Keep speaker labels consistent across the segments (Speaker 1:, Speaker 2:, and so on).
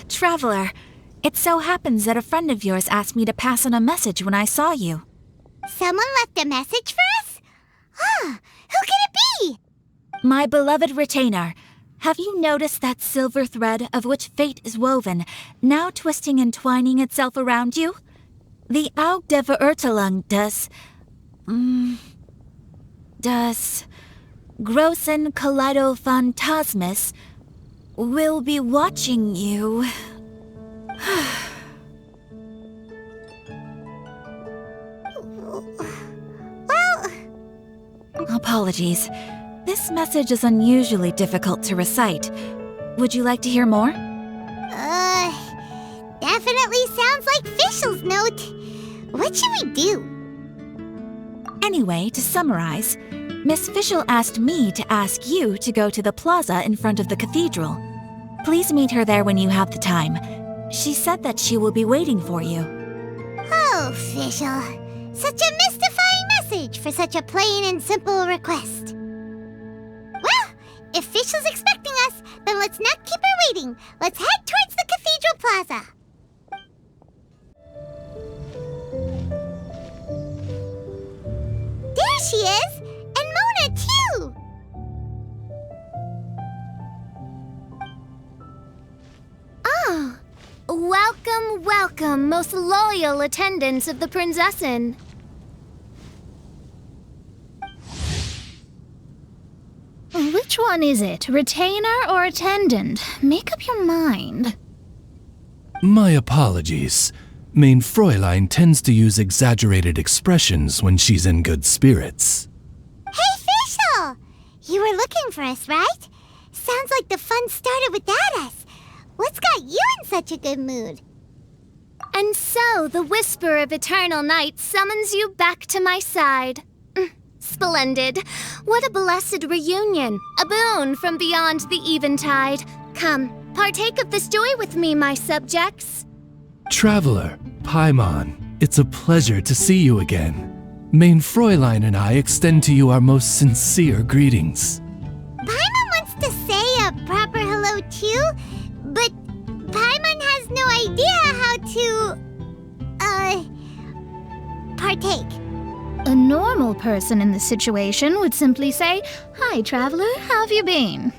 Speaker 1: Traveler, it so happens that a friend of yours asked me to pass on a message when I saw you.
Speaker 2: Someone left a message for us? Who could it be?
Speaker 1: My beloved retainer, have you noticed that silver thread of which fate is woven, now twisting and twining itself around you? The Aug der Verurteilung does Großen Kaleido Phantasmus will be watching you.
Speaker 2: Well...
Speaker 1: Apologies. This message is unusually difficult to recite. Would you like to hear more?
Speaker 2: Definitely sounds like Fischl's note. What should we do?
Speaker 1: Anyway, to summarize, Miss Fischl asked me to ask you to go to the plaza in front of the cathedral. Please meet her there when you have the time. She said that she will be waiting for you.
Speaker 2: Oh, Fischl. Such a mystifying message for such a plain and simple request. Well, if Fischl's expecting us, then let's not keep her waiting. Let's head towards the cathedral plaza. There she is! And Mona, too!
Speaker 3: Ah, welcome, welcome, most loyal attendants of the Prinzessin. Which one is it, retainer or attendant? Make up your mind.
Speaker 4: My apologies. Mein Fräulein tends to use exaggerated expressions when she's in good spirits.
Speaker 2: Hey, Fischl! You were looking for us, right? Sounds like the fun started without us. What's got you in such a good mood?
Speaker 3: And so the whisper of eternal night summons you back to my side. Splendid. What a blessed reunion. A boon from beyond the eventide. Come, partake of this joy with me, my subjects.
Speaker 4: Traveler, Paimon, it's a pleasure to see you again. Mein Fräulein and I extend to you our most sincere greetings.
Speaker 2: Paimon wants to say a proper hello too, but Paimon has no idea how to, partake.
Speaker 3: A normal person in this situation would simply say, "Hi, traveler, how have you been?"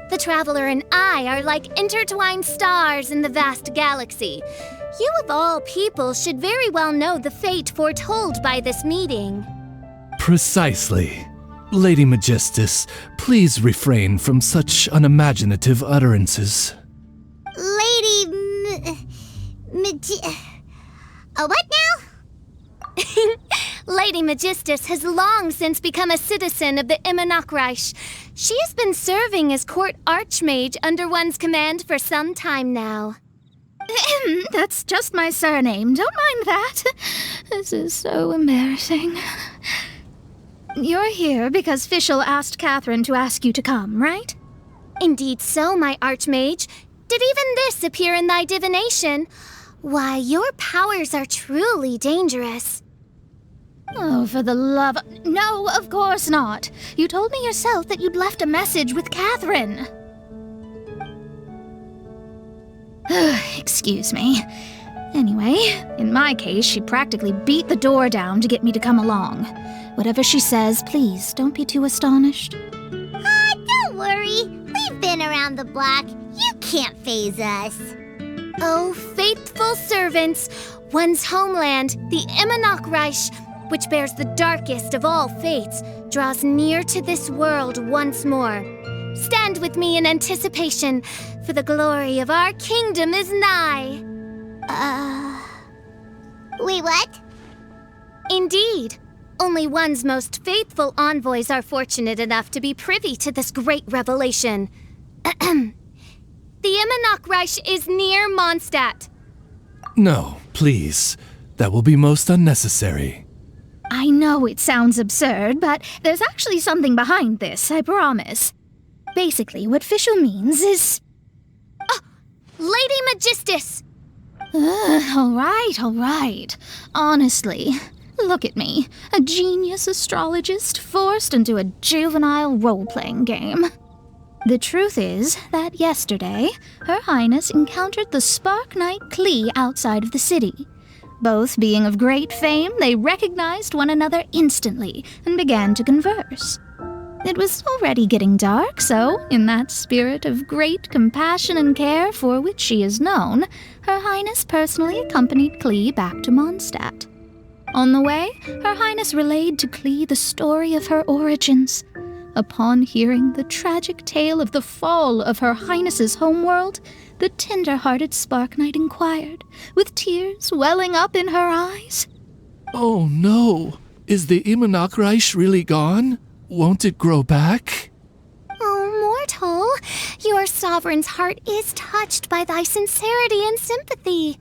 Speaker 3: The traveler and I are like intertwined stars in the vast galaxy. You of all people should very well know the fate foretold by this meeting.
Speaker 4: Precisely. Lady Magistus, please refrain from such unimaginative utterances.
Speaker 2: Lady what now?
Speaker 3: Lady Magistus has long since become a citizen of the Immernachtreich. She has been serving as court archmage under one's command for some time now. That's just my surname. Don't mind that. This is so embarrassing. You're here because Fischl asked Catherine to ask you to come, right? Indeed so, my archmage. Did even this appear in thy divination? Why, your powers are truly dangerous. Oh, for the love... No, of course not. You told me yourself that you'd left a message with Catherine. Excuse me. Anyway, in my case, she practically beat the door down to get me to come along. Whatever she says, please, don't be too astonished.
Speaker 2: Don't worry. We've been around the block. You can't faze us.
Speaker 3: Oh, faithful servants, one's homeland, the Immernachtreich, which bears the darkest of all fates, draws near to this world once more. Stand with me in anticipation, for the glory of our kingdom is nigh.
Speaker 2: Wait, what?
Speaker 3: Indeed. Only one's most faithful envoys are fortunate enough to be privy to this great revelation. The Immernachtreich is near Mondstadt.
Speaker 4: No, please. That will be most unnecessary.
Speaker 3: I know it sounds absurd, but there's actually something behind this, I promise. Basically, what Fischl means is... Lady Magistus! All right. Honestly, look at me. A genius astrologist forced into a juvenile role-playing game.
Speaker 5: The truth is that yesterday, Her Highness encountered the Spark Knight Klee outside of the city. Both being of great fame, they recognized one another instantly and began to converse. It was already getting dark, so, in that spirit of great compassion and care for which she is known, Her Highness personally accompanied Klee back to Mondstadt. On the way, Her Highness relayed to Klee the story of her origins. Upon hearing the tragic tale of the fall of Her Highness's homeworld, the tender-hearted Spark Knight inquired, with tears welling up in her eyes.
Speaker 4: Oh no! Is the Imanakreich really gone? Won't it grow back?
Speaker 3: Oh, mortal, your sovereign's heart is touched by thy sincerity and sympathy.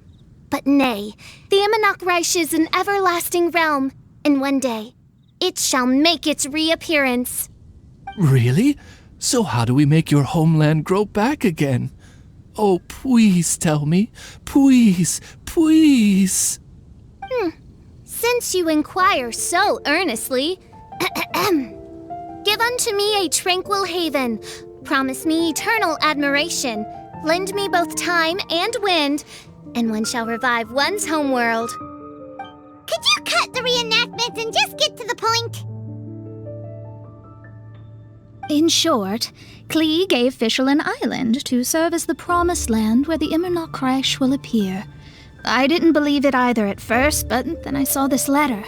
Speaker 3: But nay, the Imanakreich is an everlasting realm, and one day it shall make its reappearance.
Speaker 4: Really? So how do we make your homeland grow back again? Oh, please tell me. Please, please.
Speaker 3: Since you inquire so earnestly, give unto me a tranquil haven, promise me eternal admiration, lend me both time and wind, and one shall revive one's homeworld.
Speaker 2: Could you cut the reenactment and just get to the point?
Speaker 5: In short, Klee gave Fischl an island to serve as the promised land where the Imanakreich will appear. I didn't believe it either at first, but then I saw this letter.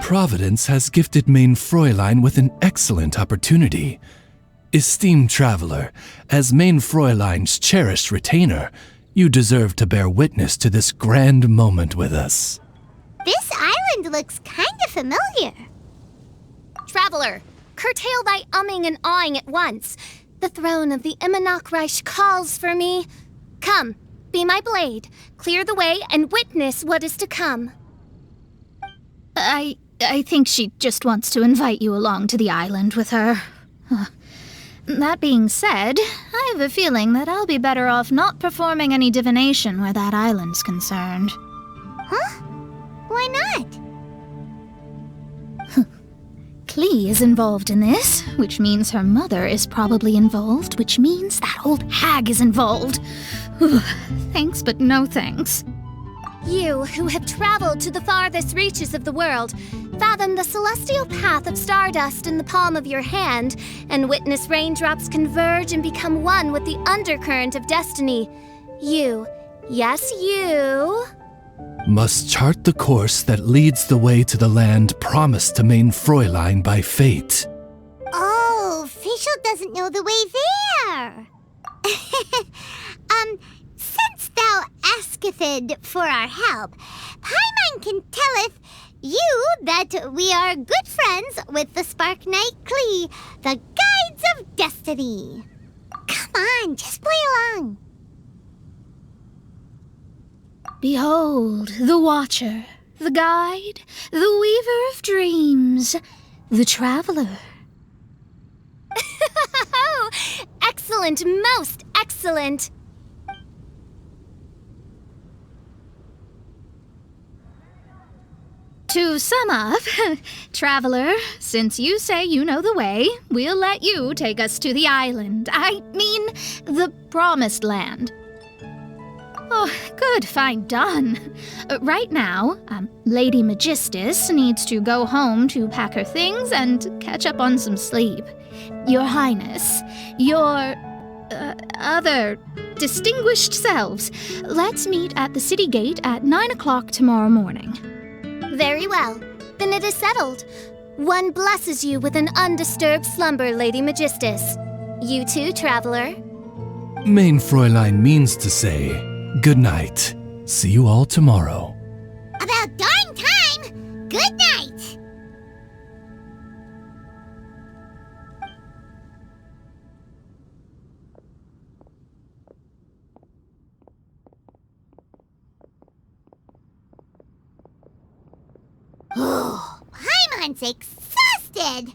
Speaker 4: Providence has gifted Mein Fräulein with an excellent opportunity. Esteemed traveler, as Mein Fräulein's cherished retainer, you deserve to bear witness to this grand moment with us.
Speaker 2: This island looks kind of familiar.
Speaker 3: Traveler, curtail thy umming and awing at once. The throne of the Imanakreich calls for me. Come, be my blade, clear the way, and witness what is to come.
Speaker 5: I think she just wants to invite you along to the island with her. That being said, I have a feeling that I'll be better off not performing any divination where that island's concerned.
Speaker 2: Huh? Why not?
Speaker 5: Klee is involved in this, which means her mother is probably involved, which means that old hag is involved. Thanks, but no thanks.
Speaker 3: You, who have traveled to the farthest reaches of the world, fathom the celestial path of stardust in the palm of your hand, and witness raindrops converge and become one with the undercurrent of destiny. You, yes you,
Speaker 4: Must chart the course that leads the way to the land promised to Mein Fräulein by fate.
Speaker 2: Oh, Fischl doesn't know the way there. Since thou asketh for our help, Paimon can telleth you that we are good friends with the Spark Knight Klee, the Guides of Destiny. Come on, just play along.
Speaker 5: Behold, the Watcher, the Guide, the Weaver of Dreams, the Traveler.
Speaker 3: Excellent, most excellent.
Speaker 5: To sum up, Traveler, since you say you know the way, we'll let you take us to the island. I mean, the Promised Land. Oh, good, fine, done. Right now, Lady Magistus needs to go home to pack her things and catch up on some sleep. Your Highness, your other distinguished selves, let's meet at the city gate at 9 o'clock tomorrow morning.
Speaker 3: Very well. Then it is settled. One blesses you with an undisturbed slumber, Lady Magistus. You too, traveler.
Speaker 4: Mein Fräulein means to say, good night. See you all tomorrow.
Speaker 2: About darn time! Good night! Oh, Paimon's exhausted!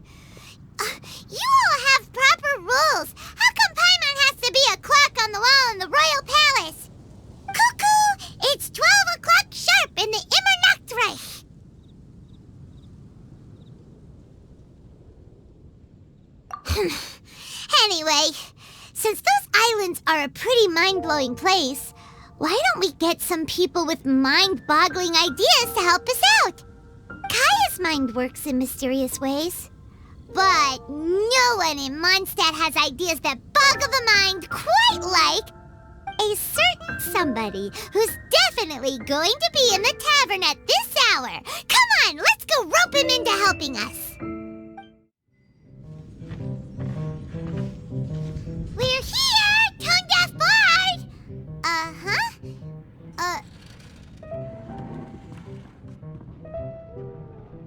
Speaker 2: You all have proper rules. How come Paimon has to be a clock on the wall in the royal palace? Cuckoo! pretty mind-blowing place. Why don't we get some people with mind-boggling ideas to help us out? Kaya's mind works in mysterious ways. But no one in Mondstadt has ideas that boggle the mind quite like a certain somebody who's definitely going to be in the tavern at this hour. Come on, let's go rope him into helping us. We're here, Tone-Deaf Bard!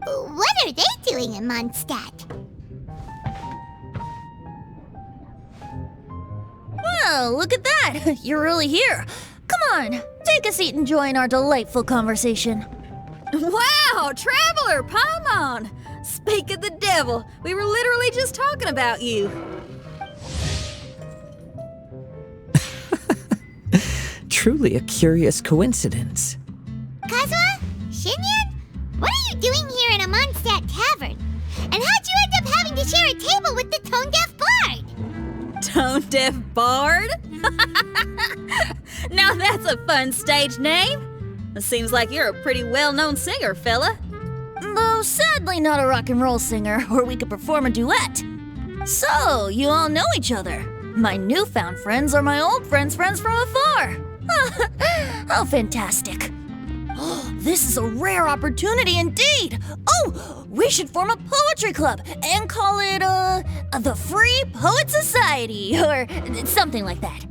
Speaker 2: What are they doing in Mondstadt?
Speaker 6: Well, look at that! You're really here. Come on, take a seat and join our delightful conversation.
Speaker 7: Wow, Traveler, Paimon! Speak of the devil, we were literally just talking about you.
Speaker 8: Truly a curious coincidence.
Speaker 2: Kazuha? Shinyan? What are you doing here in a Mondstadt tavern? And how'd you end up having to share a table with the Tone-Deaf Bard?
Speaker 7: Tone-Deaf Bard? Now that's a fun stage name. It seems like you're a pretty well-known singer, fella.
Speaker 6: Though sadly not a rock and roll singer, or we could perform a duet. So, you all know each other. My newfound friends are my old friends' friends from afar. How fantastic. This is a rare opportunity indeed. Oh, we should form a poetry club and call it, the Free Poet Society, or something like that.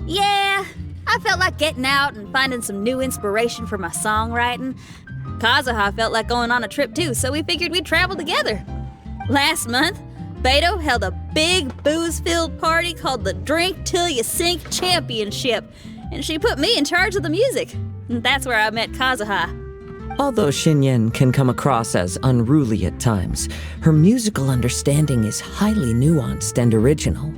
Speaker 7: Yeah, I felt like getting out and finding some new inspiration for my songwriting. Kazuha felt like going on a trip too, so we figured we'd travel together. Last month, Beto held a big booze-filled party called the Drink Till You Sink Championship, and she put me in charge of the music. And that's where I met Kazuha.
Speaker 8: Although Shinyen can come across as unruly at times, her musical understanding is highly nuanced and original.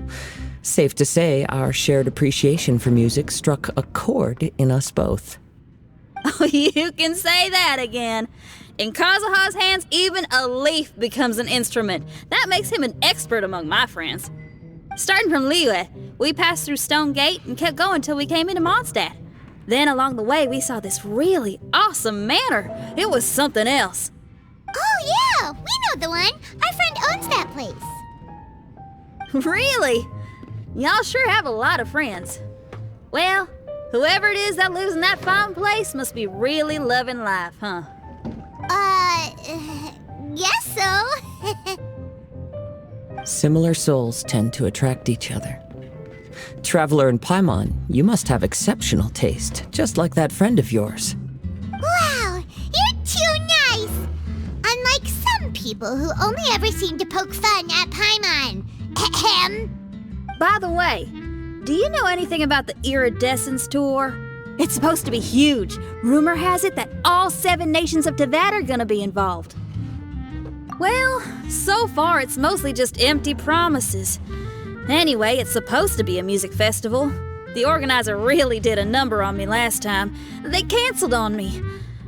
Speaker 8: Safe to say, our shared appreciation for music struck a chord in us both.
Speaker 7: Oh, you can say that again. In Kazuha's hands, even a leaf becomes an instrument. That makes him an expert among my friends. Starting from Liyue, we passed through Stone Gate and kept going till we came into Mondstadt. Then along the way, we saw this really awesome manor. It was something else.
Speaker 2: Oh yeah, we know the one. Our friend owns that place.
Speaker 7: Really? Y'all sure have a lot of friends. Well, whoever it is that lives in that fine place must be really loving life, huh?
Speaker 2: Guess so.
Speaker 8: Similar souls tend to attract each other. Traveler and Paimon, you must have exceptional taste, just like that friend of yours.
Speaker 2: Wow, you're too nice. Unlike some people who only ever seem to poke fun at Paimon. Ahem.
Speaker 7: By the way, do you know anything about the Iridescence Tour? It's supposed to be huge. Rumor has it that all 7 nations of Tevat are gonna be involved. Well, so far it's mostly just empty promises. Anyway, it's supposed to be a music festival. The organizer really did a number on me last time. They canceled on me.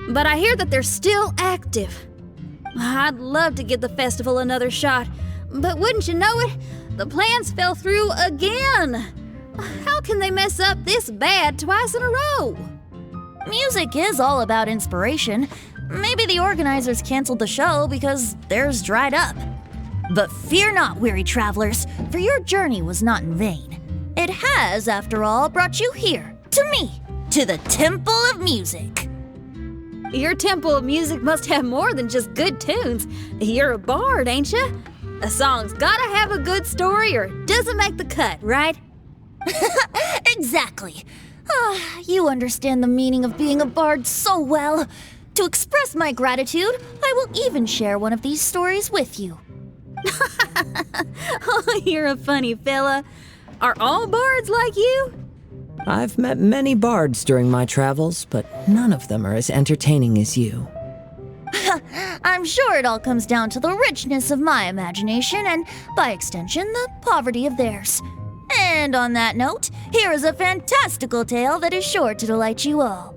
Speaker 7: But I hear that they're still active. I'd love to give the festival another shot. But wouldn't you know it, the plans fell through again. How can they mess up this bad twice in a row?
Speaker 6: Music is all about inspiration. Maybe the organizers canceled the show because theirs dried up. But fear not, weary travelers, for your journey was not in vain. It has, after all, brought you here, to me, to the Temple of Music.
Speaker 7: Your Temple of Music must have more than just good tunes. You're a bard, ain't ya? A song's gotta have a good story or it doesn't make the cut, right?
Speaker 6: Exactly. You understand the meaning of being a bard so well. To express my gratitude, I will even share one of these stories with you.
Speaker 7: Oh, you're a funny fella. Are all bards like you?
Speaker 8: I've met many bards during my travels, but none of them are as entertaining as you.
Speaker 6: I'm sure it all comes down to the richness of my imagination and, by extension, the poverty of theirs. And on that note, here is a fantastical tale that is sure to delight you all.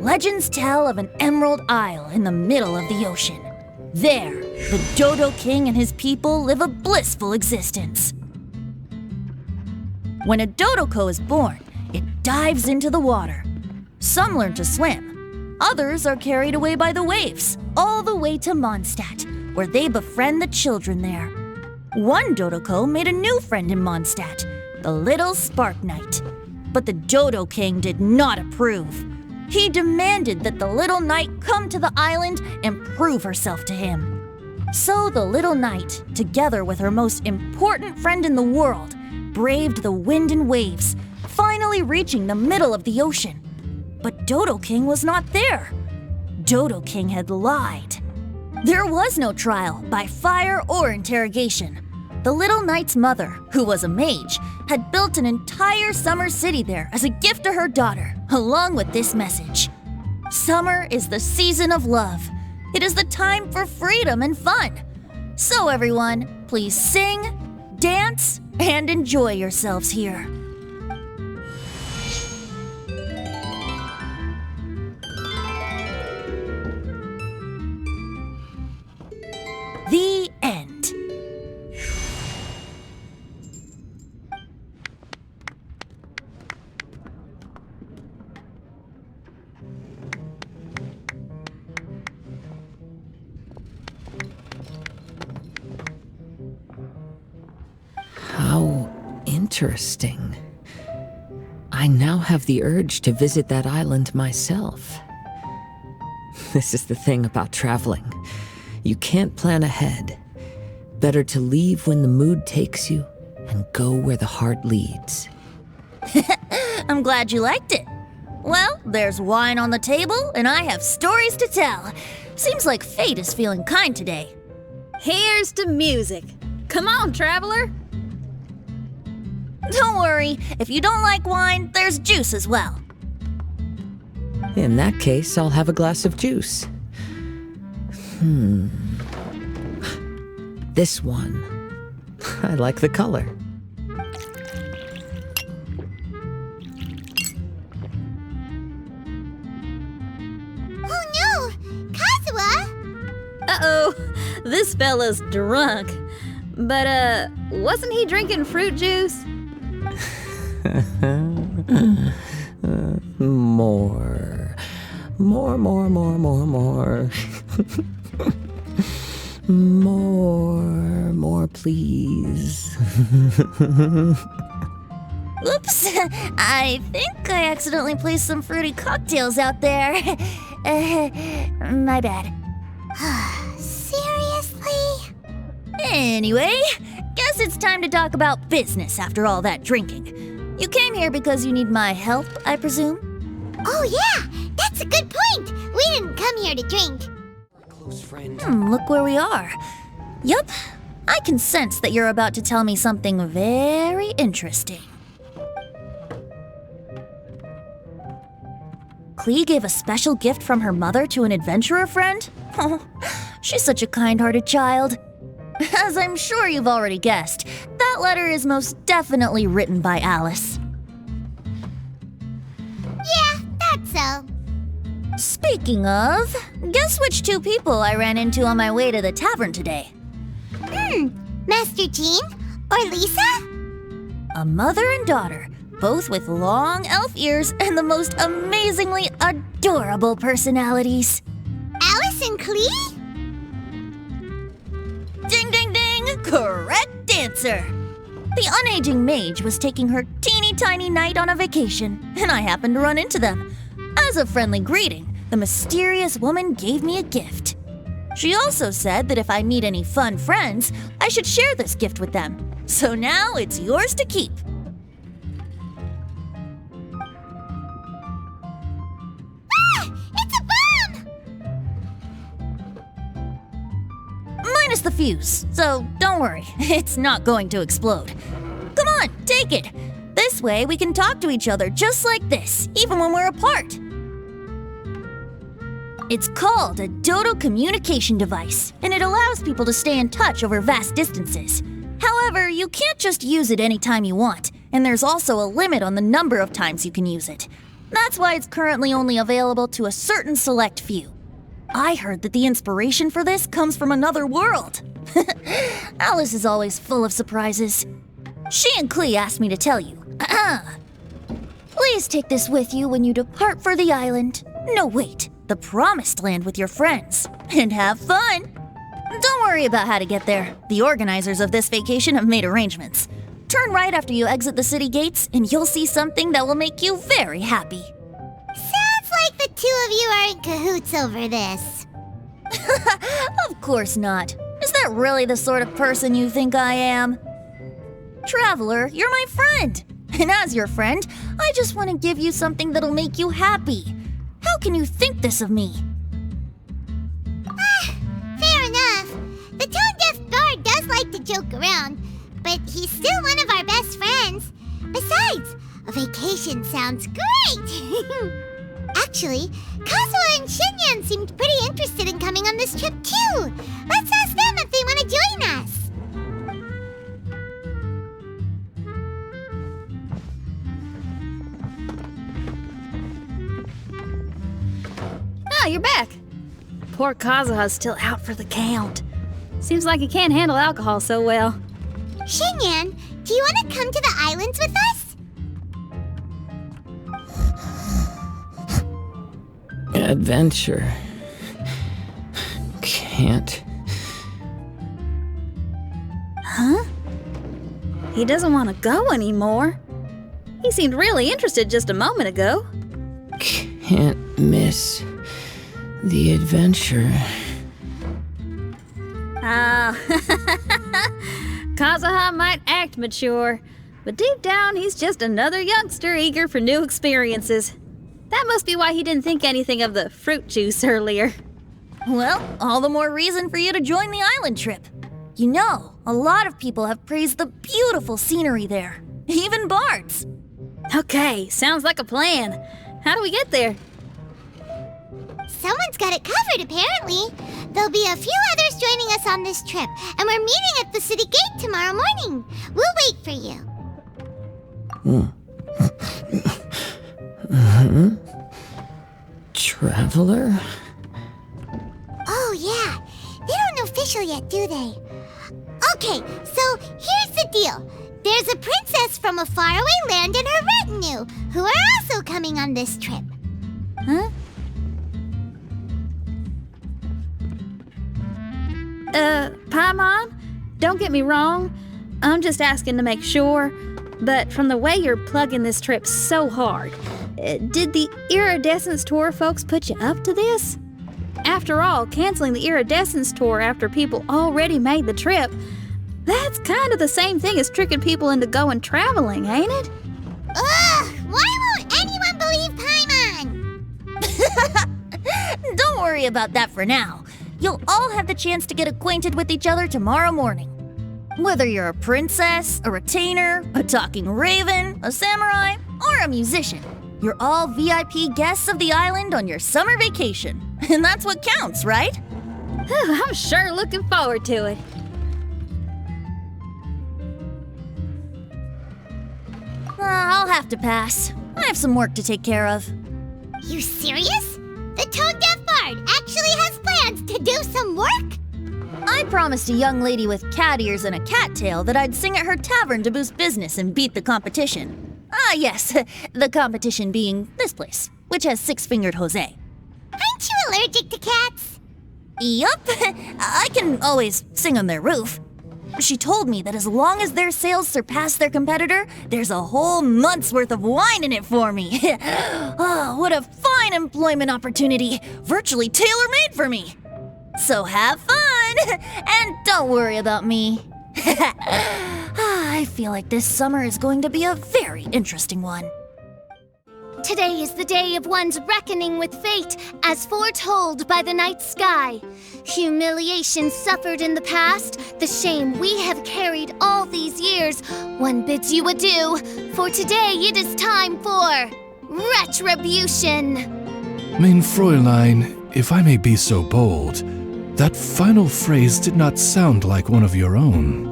Speaker 6: Legends tell of an emerald isle in the middle of the ocean. There, the Dodo King and his people live a blissful existence. When a Dodoko is born, it dives into the water. Some learn to swim. Others are carried away by the waves, all the way to Mondstadt, where they befriend the children there. One Dodoko made a new friend in Mondstadt, the little Spark Knight. But the Dodo King did not approve. He demanded that the little knight come to the island and prove herself to him. So the little knight, together with her most important friend in the world, braved the wind and waves, finally reaching the middle of the ocean. But Dodo King was not there. Dodo King had lied. There was no trial by fire or interrogation. The little knight's mother, who was a mage, had built an entire summer city there as a gift to her daughter, along with this message. Summer is the season of love. It is the time for freedom and fun. So everyone, please sing, dance, and enjoy yourselves here. The end.
Speaker 8: How interesting. I now have the urge to visit that island myself. This is the thing about traveling. You can't plan ahead. Better to leave when the mood takes you and go where the heart leads.
Speaker 6: I'm glad you liked it. Well, there's wine on the table, and I have stories to tell. Seems like fate is feeling kind today.
Speaker 7: Here's to music. Come on, traveler.
Speaker 6: Don't worry, if you don't like wine, there's juice as well.
Speaker 8: In that case, I'll have a glass of juice. This one. I like the color.
Speaker 2: Oh no! Kazuha!
Speaker 7: Uh-oh, this fella's drunk. But, wasn't he drinking fruit juice?
Speaker 8: More. More, please.
Speaker 6: Oops, I think I accidentally placed some fruity cocktails out there. My bad.
Speaker 2: Seriously?
Speaker 6: Anyway, guess it's time to talk about business after all that drinking. You came here because you need my help, I presume?
Speaker 2: Oh yeah, that's a good point. We didn't come here to drink.
Speaker 8: Close friend.
Speaker 6: Look where we are. Yup, I can sense that you're about to tell me something very interesting. Klee gave a special gift from her mother to an adventurer friend? Oh, she's such a kind-hearted child. As I'm sure you've already guessed, that letter is most definitely written by Alice.
Speaker 2: Yeah, that's so.
Speaker 6: Speaking of, guess which two people I ran into on my way to the tavern today?
Speaker 2: Master Jean? Or Lisa?
Speaker 6: A mother and daughter, both with long elf ears and the most amazingly adorable personalities.
Speaker 2: Alice and Klee?
Speaker 6: Ding, ding, ding! Correct answer! The unaging mage was taking her teeny tiny knight on a vacation, and I happened to run into them. As a friendly greeting, the mysterious woman gave me a gift. She also said that if I meet any fun friends, I should share this gift with them. So now it's yours to keep.
Speaker 2: It's a bomb!
Speaker 6: Minus the fuse, so don't worry, it's not going to explode. Come on, take it. This way we can talk to each other just like this, even when we're apart. It's called a Dodo communication device, and it allows people to stay in touch over vast distances. However, you can't just use it anytime you want, and there's also a limit on the number of times you can use it. That's why it's currently only available to a certain select few. I heard that the inspiration for this comes from another world. Alice is always full of surprises. She and Klee asked me to tell you. Please take this with you when you depart for the island. No, wait, the Promised Land with your friends. And have fun. Don't worry about how to get there. The organizers of this vacation have made arrangements. Turn right after you exit the city gates, and you'll see something that will make you very happy.
Speaker 2: Sounds like the two of you are in cahoots over this.
Speaker 6: Of course not. Is that really the sort of person you think I am? Traveler, you're my friend. And as your friend, I just want to give you something that'll make you happy. How can you think this of me?
Speaker 2: Fair enough. The tone-deaf bard does like to joke around, but he's still one of our best friends. Besides, a vacation sounds great! Actually, Kazuha and Shinyan seemed pretty interested in coming on this trip too. Let's ask them if they want to join us.
Speaker 7: Ah, you're back. Poor Kazuha's still out for the count. Seems like he can't handle alcohol so well.
Speaker 2: Shinyan, do you want to come to the islands with us?
Speaker 8: Adventure. Can't.
Speaker 7: Huh? He doesn't want to go anymore. He seemed really interested just a moment ago.
Speaker 8: Can't miss the adventure.
Speaker 7: Ah, Kazuha might act mature, but deep down he's just another youngster eager for new experiences. That must be why he didn't think anything of the fruit juice earlier.
Speaker 6: Well, all the more reason for you to join the island trip. You know, a lot of people have praised the beautiful scenery there. Even bards.
Speaker 7: Okay, sounds like a plan. How do we get there?
Speaker 2: Someone's got it covered, apparently. There'll be a few others joining us on this trip, and we're meeting at the city gate tomorrow morning. We'll wait for you.
Speaker 8: Traveler?
Speaker 2: Oh, yeah. They don't know official yet, do they? Okay, so here's the deal. There's a princess from a faraway land and her retinue, who are also coming on this trip.
Speaker 7: Huh? Paimon, don't get me wrong. I'm just asking to make sure. But from the way you're plugging this trip so hard, did the Iridescence Tour folks put you up to this? After all, canceling the Iridescence Tour after people already made the trip, that's kind of the same thing as tricking people into going traveling, ain't it?
Speaker 2: Ugh! Why won't anyone believe Paimon?
Speaker 6: Don't worry about that for now. You'll all have the chance to get acquainted with each other tomorrow morning. Whether you're a princess, a retainer, a talking raven, a samurai, or a musician, you're all VIP guests of the island on your summer vacation. And that's what counts, right?
Speaker 7: I'm sure looking forward to it.
Speaker 6: I'll have to pass. I have some work to take care of.
Speaker 2: You serious? The tone-deaf bard actually has plans to do some work?
Speaker 6: I promised a young lady with cat ears and a cattail that I'd sing at her tavern to boost business and beat the competition. Ah, yes, the competition being this place, which has six-fingered Jose.
Speaker 2: Aren't you allergic to cats?
Speaker 6: Yup, I can always sing on their roof. She told me that as long as their sales surpass their competitor, there's a whole month's worth of wine in it for me. Oh, what a fine employment opportunity, virtually tailor-made for me. So have fun, and don't worry about me. I feel like this summer is going to be a very interesting one.
Speaker 3: Today is the day of one's reckoning with fate, as foretold by the night sky. Humiliation suffered in the past, the shame we have carried all these years, one bids you adieu, for today it is time for retribution.
Speaker 4: Mein Fräulein, if I may be so bold, that final phrase did not sound like one of your own.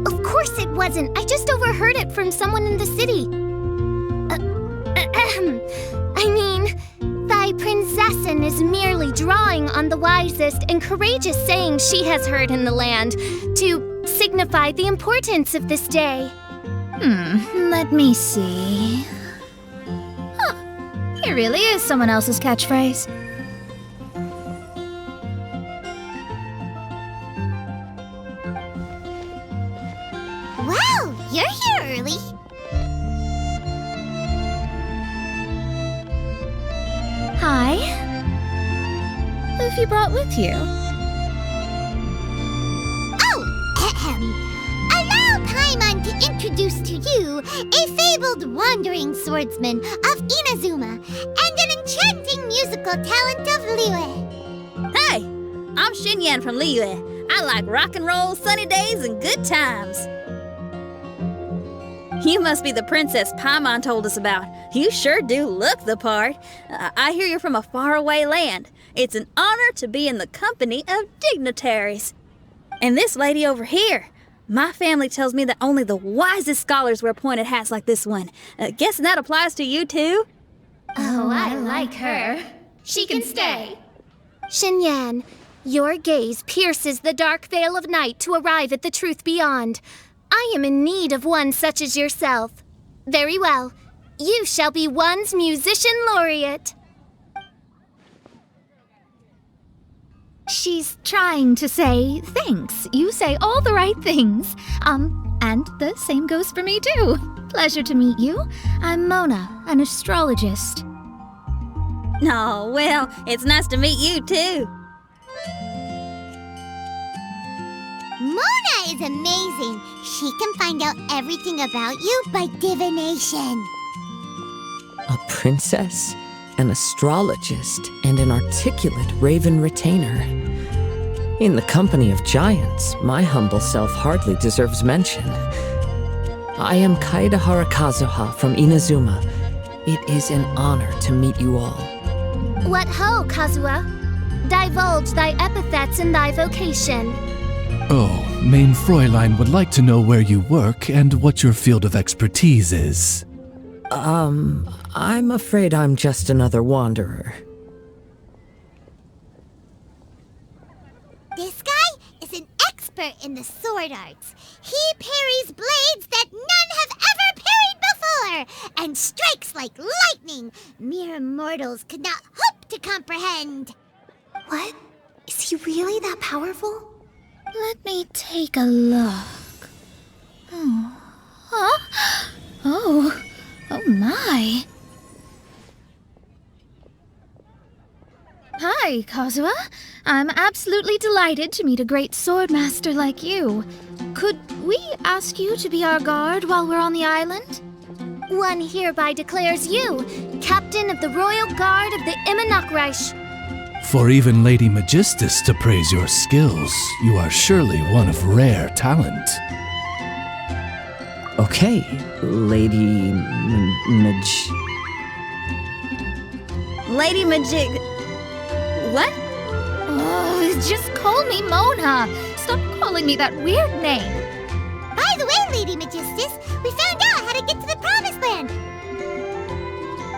Speaker 3: Of course it wasn't. I just overheard it from someone in the city. I mean, thy princess assassin is merely drawing on the wisest and courageous sayings she has heard in the land to signify the importance of this day.
Speaker 5: Let me see. Huh, here really is someone else's catchphrase.
Speaker 2: Wow, you're here early.
Speaker 5: Hi. Who have you brought with you?
Speaker 2: Oh, ahem. Allow Paimon to introduce to you a fabled wandering swordsman of Inazuma and an enchanting musical talent of Liyue.
Speaker 7: Hey, I'm Xinyan from Liyue. I like rock and roll, sunny days, and good times. You must be the princess Paimon told us about. You sure do look the part. I hear you're from a faraway land. It's an honor to be in the company of dignitaries. And this lady over here, my family tells me that only the wisest scholars wear pointed hats like this one. Guessing that applies to you too?
Speaker 3: Oh, I like her. She can stay. Xinyan, your gaze pierces the dark veil of night to arrive at the truth beyond. I am in need of one such as yourself. Very well. You shall be one's musician laureate.
Speaker 5: She's trying to say thanks. You say all the right things. And the same goes for me too. Pleasure to meet you. I'm Mona, an astrologist.
Speaker 7: Oh, well, it's nice to meet you too.
Speaker 2: Mona is amazing. She can find out everything about you by divination.
Speaker 8: A princess, an astrologist, and an articulate raven retainer. In the company of giants, my humble self hardly deserves mention. I am Kaida Harakazuha from Inazuma. It is an honor to meet you all.
Speaker 3: What ho, Kazuha? Divulge thy epithets and thy vocation.
Speaker 4: Oh, Main Fräulein would like to know where you work and what your field of expertise is.
Speaker 8: I'm afraid I'm just another wanderer.
Speaker 2: This guy is an expert in the sword arts. He parries blades that none have ever parried before, and strikes like lightning mere mortals could not hope to comprehend.
Speaker 3: What? Is he really that powerful?
Speaker 5: Let me take a look. Oh. Huh? Oh my. Hi, Kazuha. I'm absolutely delighted to meet a great swordmaster like you. Could we ask you to be our guard while we're on the island?
Speaker 3: One hereby declares you captain of the Royal Guard of the Immonocreich.
Speaker 4: For even Lady Magistus to praise your skills, you are surely one of rare talent.
Speaker 8: Okay, Lady
Speaker 7: Lady Majig... What?
Speaker 5: Oh, just call me Mona. Stop calling me that weird name.
Speaker 2: By the way, Lady Magistus, we found out how to get to the Promised Land.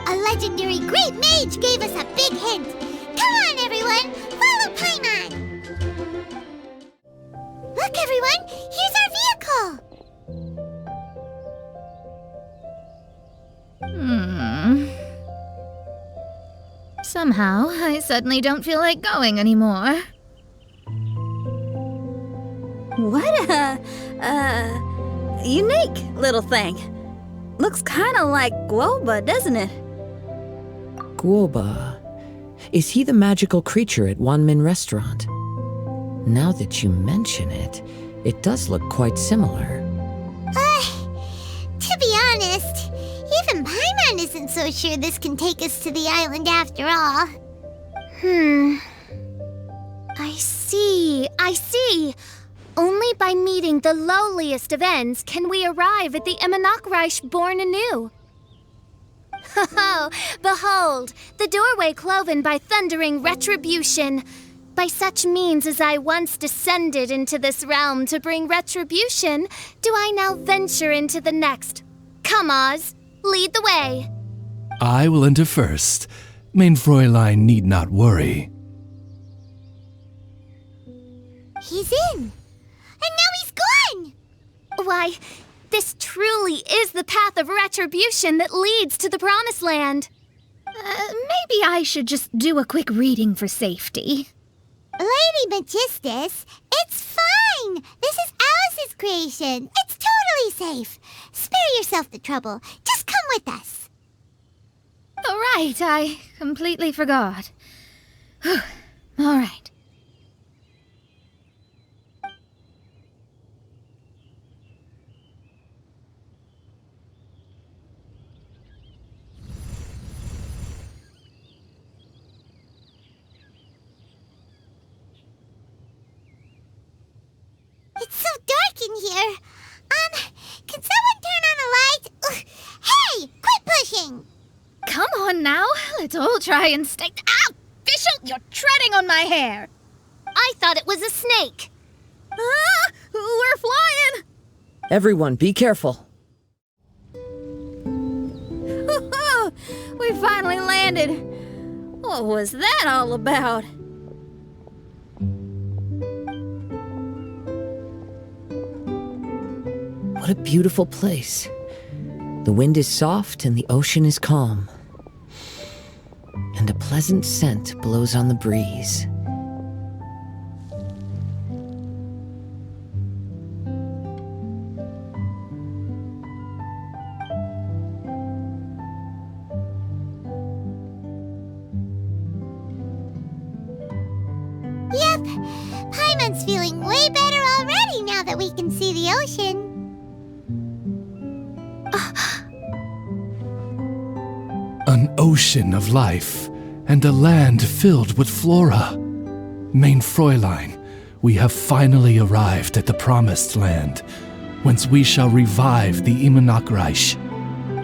Speaker 2: A legendary great mage gave us a big hint. Come on, everyone! Follow Paimon! Look, everyone! Here's our vehicle!
Speaker 5: Somehow, I suddenly don't feel like going anymore.
Speaker 7: What a unique little thing. Looks kind of like Guoba, doesn't it?
Speaker 8: Guoba. Is he the magical creature at Wanmin Restaurant? Now that you mention it, it does look quite similar.
Speaker 2: To be honest, even Paimon isn't so sure this can take us to the island after all.
Speaker 3: I see. Only by meeting the lowliest of ends can we arrive at the Immonocreich born anew. Ho, behold, the doorway cloven by thundering retribution. By such means as I once descended into this realm to bring retribution, do I now venture into the next. Come, Oz, lead the way.
Speaker 4: I will enter first. Main Fräulein need not worry.
Speaker 2: He's in. And now he's gone!
Speaker 3: Why, this truly is the path of retribution that leads to the Promised Land.
Speaker 5: Maybe I should just do a quick reading for safety.
Speaker 2: Lady Magistus, it's fine! This is Alice's creation. It's totally safe. Spare yourself the trouble. Just come with us.
Speaker 5: All right, I completely forgot. All right.
Speaker 2: It's so dark in here. Can someone turn on a light? Ugh. Hey, quit pushing!
Speaker 5: Come on now, let's all try and stay. Ow! Fischl, you're treading on my hair!
Speaker 3: I thought it was a snake.
Speaker 7: Ah! We're flying!
Speaker 8: Everyone, be careful.
Speaker 7: We finally landed. What was that all about?
Speaker 8: What a beautiful place. The wind is soft and the ocean is calm. And a pleasant scent blows on the breeze.
Speaker 2: Yep, Paimon's feeling way better already now that we can see the ocean.
Speaker 4: An ocean of life, and a land filled with flora. Main Fräulein, we have finally arrived at the Promised Land, whence we shall revive the Immernachtreich.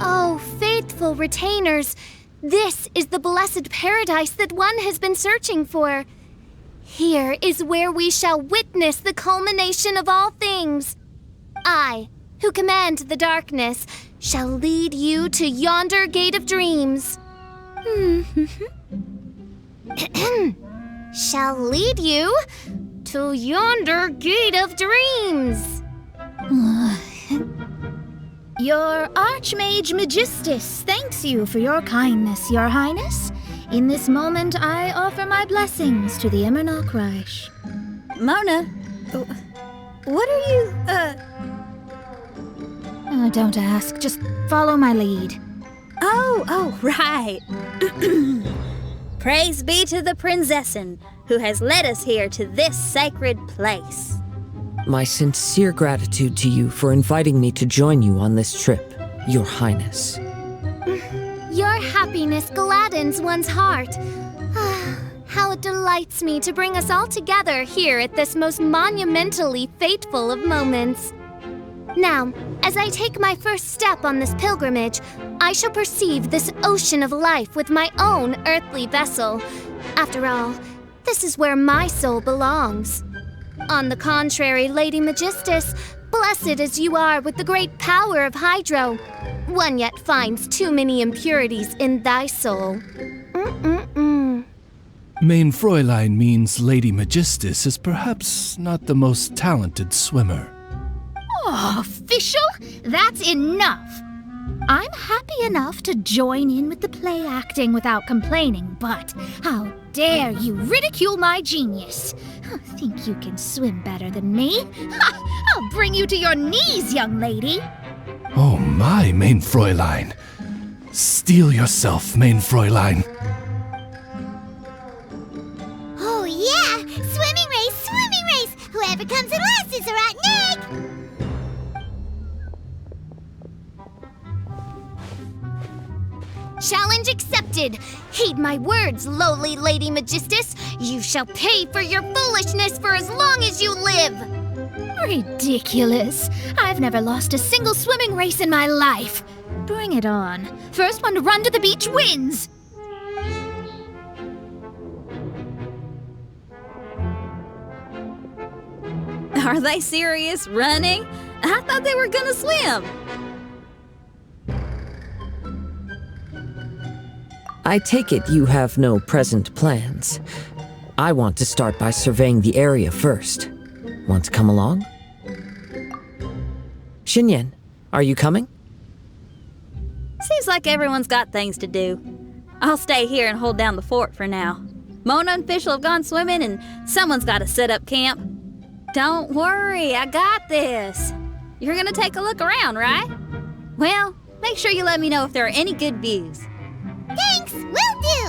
Speaker 3: Oh, faithful retainers, this is the blessed paradise that one has been searching for. Here is where we shall witness the culmination of all things. I, who command the darkness, shall lead you to yonder gate of dreams. Shall lead you to yonder gate of dreams.
Speaker 5: Your Archmage Magistus thanks you for your kindness, Your Highness. In this moment, I offer my blessings to the Immernachtreich.
Speaker 7: Mona, what are you,
Speaker 5: Don't ask, just follow my lead.
Speaker 7: Oh, right. Praise be to the Prinzessin, who has led us here to this sacred place.
Speaker 8: My sincere gratitude to you for inviting me to join you on this trip, Your Highness.
Speaker 3: Your happiness gladdens one's heart. How it delights me to bring us all together here at this most monumentally fateful of moments. Now, as I take my first step on this pilgrimage, I shall perceive this ocean of life with my own earthly vessel. After all, this is where my soul belongs. On the contrary, Lady Magistus, blessed as you are with the great power of Hydro, one yet finds too many impurities in thy soul.
Speaker 4: Main Fräulein means Lady Magistus is perhaps not the most talented swimmer.
Speaker 5: Oh, Fischl, that's enough. I'm happy enough to join in with the play acting without complaining, but how dare you ridicule my genius? Think you can swim better than me? I'll bring you to your knees, young lady.
Speaker 4: Oh my, Main Fräulein. Steel yourself, Main Fräulein.
Speaker 2: Oh yeah, swimming race! Whoever comes in last is a rotten egg!
Speaker 3: Challenge accepted. Heed my words, lowly Lady Magistus. You shall pay for your foolishness for as long as you live.
Speaker 5: Ridiculous. I've never lost a single swimming race in my life. Bring it on. First one to run to the beach wins.
Speaker 7: Are they serious, running? I thought they were gonna swim.
Speaker 8: I take it you have no present plans. I want to start by surveying the area first. Want to come along? Xinyan, are you coming?
Speaker 7: Seems like everyone's got things to do. I'll stay here and hold down the fort for now. Mona and Fischl have gone swimming, and someone's got to set up camp. Don't worry, I got this. You're gonna take a look around, right? Well, make sure you let me know if there are any good views.
Speaker 2: Thanks, will do!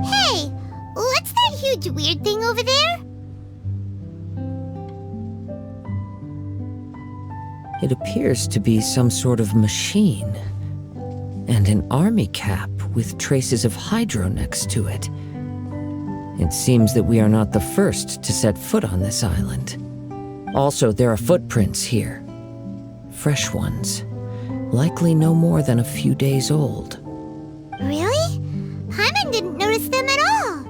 Speaker 2: Hey, what's that huge weird thing over there?
Speaker 8: It appears to be some sort of machine. And an army cap with traces of hydro next to it. It seems that we are not the first to set foot on this island. Also, there are footprints here. Fresh ones. Likely no more than a few days old.
Speaker 2: Really? Paimon didn't notice them at all.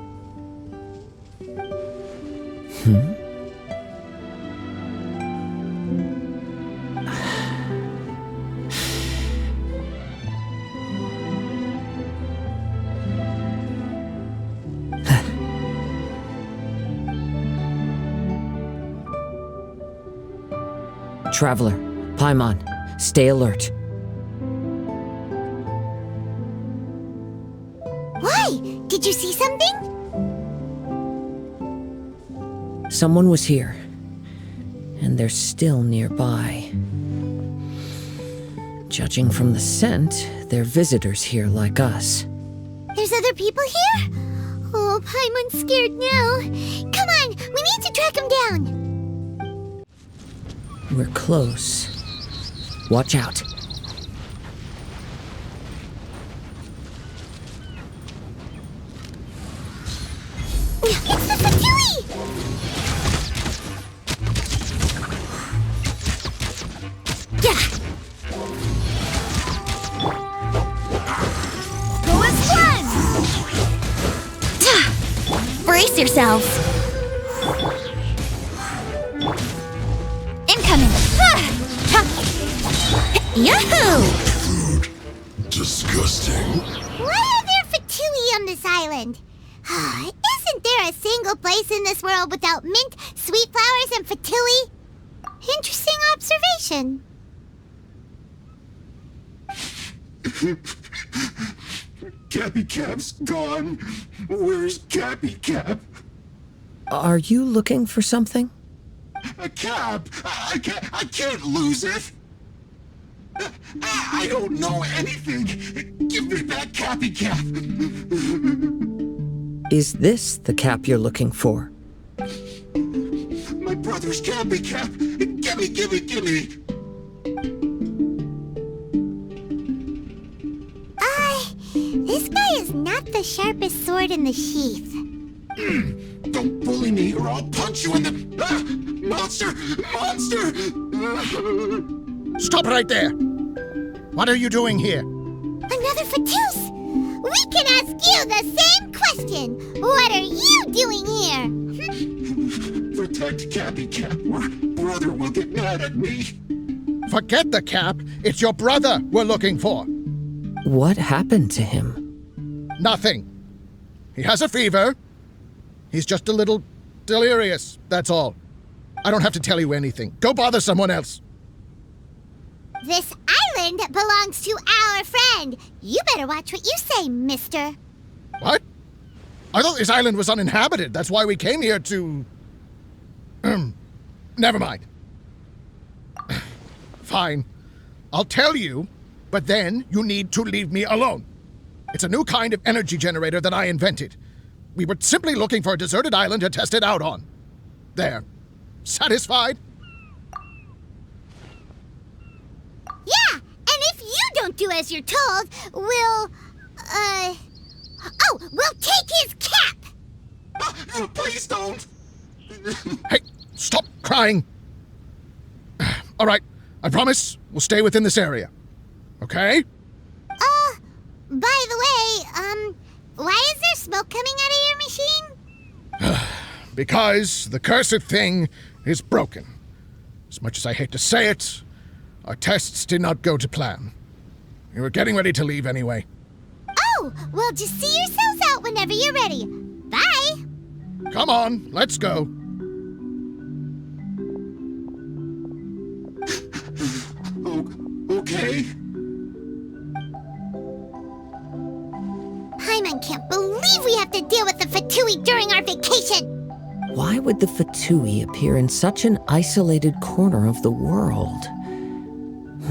Speaker 8: Traveler, Paimon, stay alert.
Speaker 2: Why? Did you see something?
Speaker 8: Someone was here, and they're still nearby. Judging from the scent, they're visitors here like us.
Speaker 2: There's other people here? Oh, Paimon's scared now. Come on, we need to track him down.
Speaker 8: We're close. Watch out.
Speaker 2: It's the Fatui! Yeah!
Speaker 1: Go as one! Brace yourselves. Incoming! Yahoo!
Speaker 9: Disgusting.
Speaker 2: Why are there Fatui on this island? Isn't there a single place in this world without mint, sweet flowers, and Fatui? Interesting observation.
Speaker 9: Cappy Cap's gone. Where's Cappy Cap?
Speaker 8: Are you looking for something?
Speaker 9: A cap? I can't lose it. I don't know anything. Give me back Cappy Cap.
Speaker 8: Is this the cap you're looking for?
Speaker 9: My brother's Cappy Cap. Gimme.
Speaker 2: This guy is not the sharpest sword in the sheath.
Speaker 9: Don't bully me or I'll punch you in the... Monster!
Speaker 10: Stop right there! What are you doing here?
Speaker 2: Another Fatus! We can ask you the same question! What are you doing here?
Speaker 9: Protect Cappy Cap or brother will get mad at me.
Speaker 10: Forget the cap. It's your brother we're looking for.
Speaker 8: What happened to him?
Speaker 10: Nothing. He has a fever. He's just a little delirious, that's all. I don't have to tell you anything. Go bother someone else.
Speaker 2: This island belongs to our friend. You better watch what you say, mister.
Speaker 10: What? I thought this island was uninhabited. That's why we came here to... Never mind. Fine. I'll tell you, but then you need to leave me alone. It's a new kind of energy generator that I invented. We were simply looking for a deserted island to test it out on. There. Satisfied?
Speaker 2: Yeah, and if you don't do as you're told, we'll take his cap!
Speaker 9: Please don't!
Speaker 10: Hey, stop crying! All right, I promise we'll stay within this area. Okay?
Speaker 2: By the way, why is there smoke coming out of your machine?
Speaker 10: Because the cursed thing is broken. As much as I hate to say it, Our tests did not go to plan. We were getting ready to leave anyway.
Speaker 2: Oh, well, just see yourselves out whenever you're ready. Bye!
Speaker 10: Come on, let's go.
Speaker 9: Okay.
Speaker 2: Paimon can't believe we have to deal with the Fatui during our vacation!
Speaker 8: Why would the Fatui appear in such an isolated corner of the world?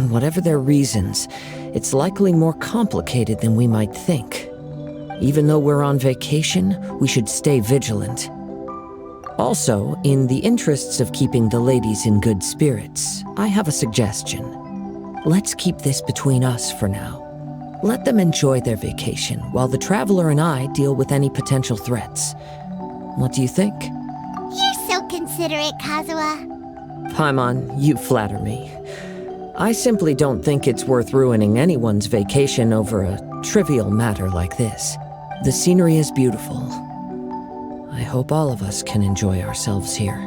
Speaker 8: Whatever their reasons, it's likely more complicated than we might think. Even though we're on vacation, we should stay vigilant. Also, in the interests of keeping the ladies in good spirits, I have a suggestion. Let's keep this between us for now. Let them enjoy their vacation while the Traveler and I deal with any potential threats. What do you think?
Speaker 2: You're so considerate, Kazuha.
Speaker 8: Paimon, you flatter me. I simply don't think it's worth ruining anyone's vacation over a trivial matter like this. The scenery is beautiful. I hope all of us can enjoy ourselves here.